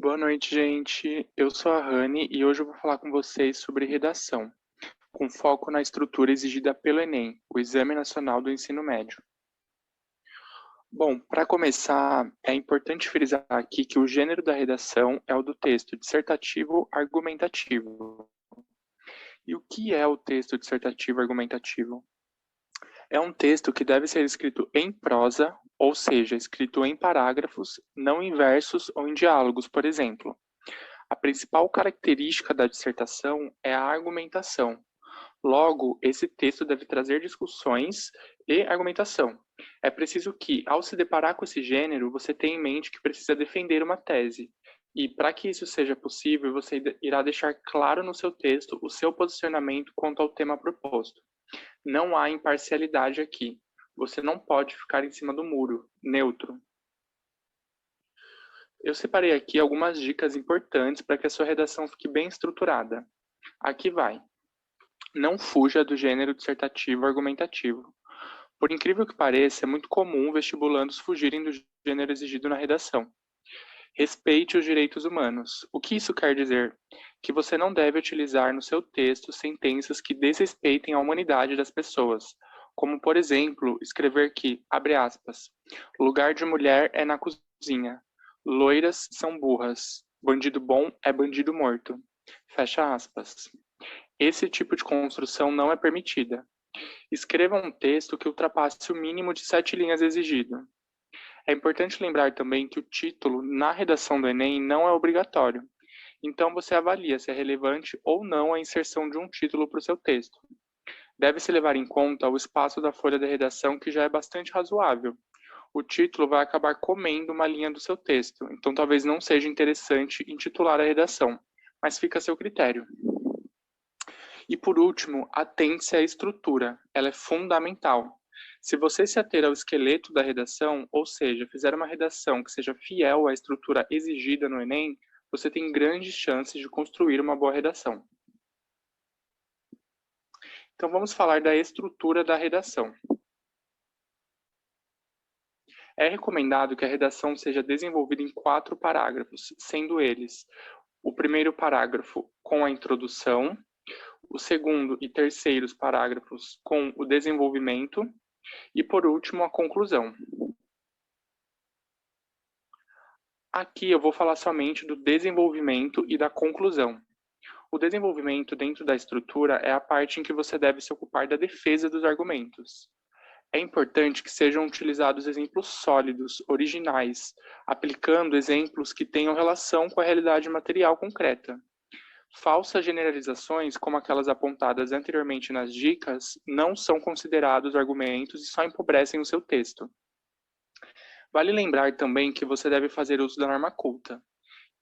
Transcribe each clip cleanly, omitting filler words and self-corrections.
Boa noite, gente. Eu sou a Rani e hoje eu vou falar com vocês sobre redação, com foco na estrutura exigida pelo Enem, o Exame Nacional do Ensino Médio. Bom, para começar, é importante frisar aqui que o gênero da redação é o do texto dissertativo argumentativo. E o que é o texto dissertativo argumentativo? É um texto que deve ser escrito em prosa, ou seja, escrito em parágrafos, não em versos ou em diálogos, por exemplo. A principal característica da dissertação é a argumentação. Logo, esse texto deve trazer discussões e argumentação. É preciso que, ao se deparar com esse gênero, você tenha em mente que precisa defender uma tese. E para que isso seja possível, você irá deixar claro no seu texto o seu posicionamento quanto ao tema proposto. Não há imparcialidade aqui. Você não pode ficar em cima do muro, neutro. Eu separei aqui algumas dicas importantes para que a sua redação fique bem estruturada. Aqui vai. Não fuja do gênero dissertativo argumentativo. Por incrível que pareça, é muito comum vestibulandos fugirem do gênero exigido na redação. Respeite os direitos humanos. O que isso quer dizer? Que você não deve utilizar no seu texto sentenças que desrespeitem a humanidade das pessoas, como, por exemplo, escrever que, abre aspas, lugar de mulher é na cozinha, loiras são burras, bandido bom é bandido morto, fecha aspas. Esse tipo de construção não é permitida. Escreva um texto que ultrapasse o mínimo de 7 linhas exigido. É importante lembrar também que o título na redação do Enem não é obrigatório. Então você avalia se é relevante ou não a inserção de um título para o seu texto. Deve-se levar em conta o espaço da folha de redação, que já é bastante razoável. O título vai acabar comendo uma linha do seu texto, então talvez não seja interessante intitular a redação, mas fica a seu critério. E por último, atente-se à estrutura, ela é fundamental. Se você se ater ao esqueleto da redação, ou seja, fizer uma redação que seja fiel à estrutura exigida no Enem, você tem grandes chances de construir uma boa redação. Então vamos falar da estrutura da redação. É recomendado que a redação seja desenvolvida em 4 parágrafos, sendo eles o primeiro parágrafo com a introdução, o segundo e terceiros parágrafos com o desenvolvimento e, por último, a conclusão. Aqui eu vou falar somente do desenvolvimento e da conclusão. O desenvolvimento dentro da estrutura é a parte em que você deve se ocupar da defesa dos argumentos. É importante que sejam utilizados exemplos sólidos, originais, aplicando exemplos que tenham relação com a realidade material concreta. Falsas generalizações, como aquelas apontadas anteriormente nas dicas, não são considerados argumentos e só empobrecem o seu texto. Vale lembrar também que você deve fazer uso da norma culta.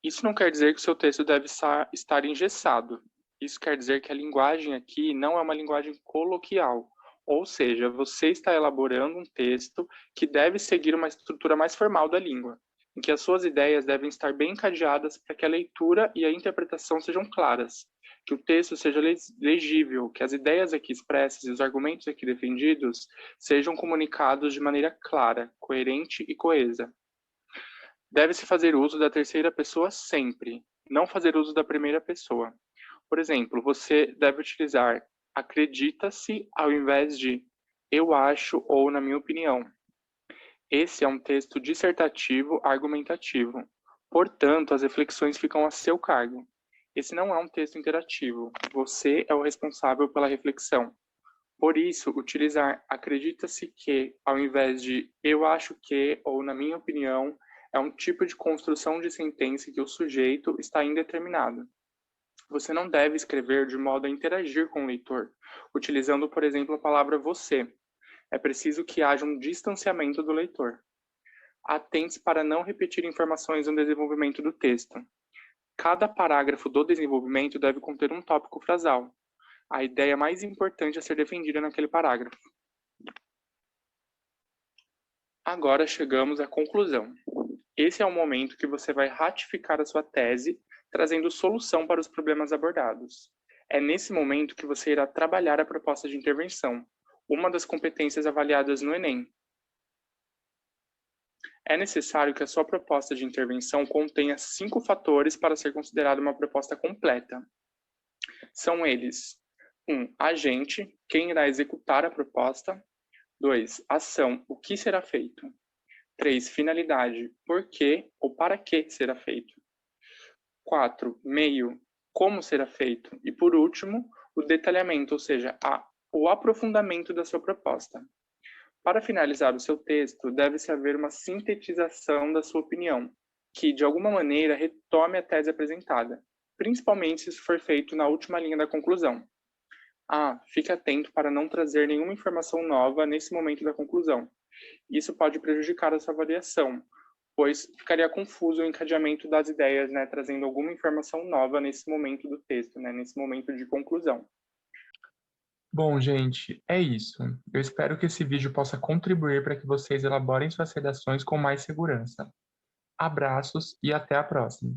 Isso não quer dizer que o seu texto deve estar engessado. Isso quer dizer que a linguagem aqui não é uma linguagem coloquial, ou seja, você está elaborando um texto que deve seguir uma estrutura mais formal da língua, em que as suas ideias devem estar bem encadeadas para que a leitura e a interpretação sejam claras, que o texto seja legível, que as ideias aqui expressas e os argumentos aqui defendidos sejam comunicados de maneira clara, coerente e coesa. Deve-se fazer uso da terceira pessoa sempre, não fazer uso da primeira pessoa. Por exemplo, você deve utilizar acredita-se ao invés de eu acho ou na minha opinião. Esse é um texto dissertativo argumentativo. Portanto, as reflexões ficam a seu cargo. Esse não é um texto interativo. Você é o responsável pela reflexão. Por isso, utilizar acredita-se que, ao invés de eu acho que ou na minha opinião, é um tipo de construção de sentença que o sujeito está indeterminado. Você não deve escrever de modo a interagir com o leitor, utilizando, por exemplo, a palavra você. É preciso que haja um distanciamento do leitor. Atente-se para não repetir informações no desenvolvimento do texto. Cada parágrafo do desenvolvimento deve conter um tópico frasal, a ideia mais importante a ser defendida naquele parágrafo. Agora chegamos à conclusão. Esse é o momento que você vai ratificar a sua tese, trazendo solução para os problemas abordados. É nesse momento que você irá trabalhar a proposta de intervenção, uma das competências avaliadas no Enem. É necessário que a sua proposta de intervenção contenha 5 fatores para ser considerada uma proposta completa. São eles: 1. Agente, quem irá executar a proposta. 2. Ação, o que será feito. 3. Finalidade, por que ou para que será feito. 4. Meio, como será feito. E, por último, o detalhamento, ou seja, o aprofundamento da sua proposta. Para finalizar o seu texto, deve-se haver uma sintetização da sua opinião, que, de alguma maneira, retome a tese apresentada, principalmente se isso for feito na última linha da conclusão. Fique atento para não trazer nenhuma informação nova nesse momento da conclusão. Isso pode prejudicar a sua avaliação, pois ficaria confuso o encadeamento das ideias, né, trazendo alguma informação nova nesse momento do texto, né, nesse momento de conclusão. Bom, gente, é isso. Eu espero que esse vídeo possa contribuir para que vocês elaborem suas redações com mais segurança. Abraços e até a próxima!